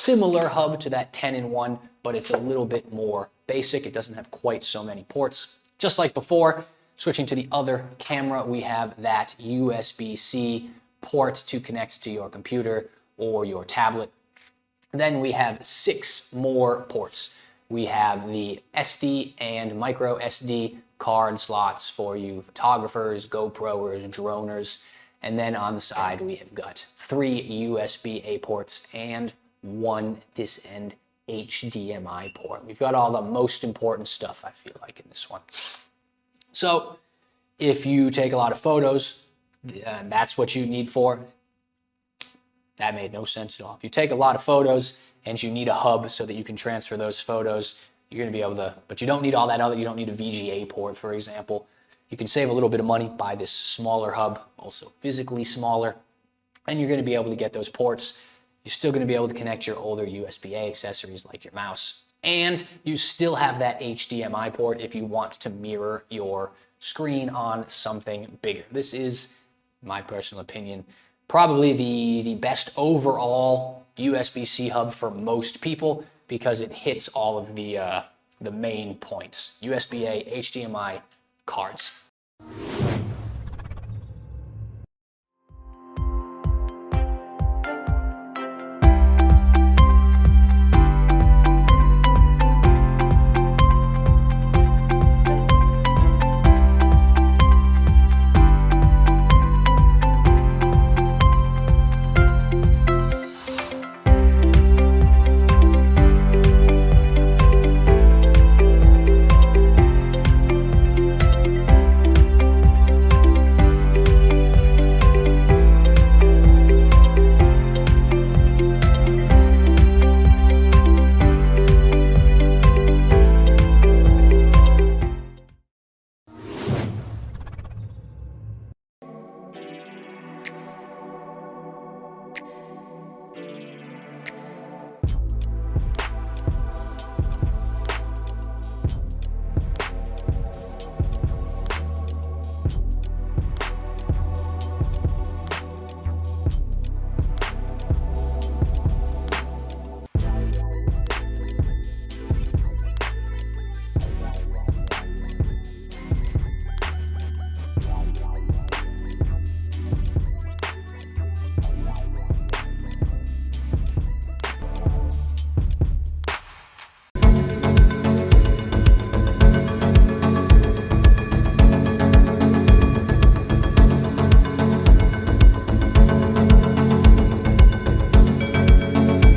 similar hub to that 10-in-1, but it's a little bit more basic. It doesn't have quite so many ports. Just like before, switching to the other camera, we have that USB-C port to connect to your computer or your tablet. Then we have 6 more ports. We have the SD and micro SD card slots for you photographers, GoProers, droners. And then on the side, we have got 3 USB-A ports and 1 this end HDMI port. We've got all the most important stuff, I feel like, in this one. So if you take a lot of photos, that's what you need for. That made no sense at all. If you take a lot of photos and you need a hub so that you can transfer those photos, you're going to be able to, but you don't need all that other, you don't need a VGA port, for example. You can save a little bit of money, buy this smaller hub, also physically smaller, and you're going to be able to get those ports. You're still going to be able to connect your older USB-A accessories like your mouse, and you still have that HDMI port if you want to mirror your screen on something bigger. This is, my personal opinion, probably the best overall USB-C hub for most people because it hits all of the main points. USB-A, HDMI, cards.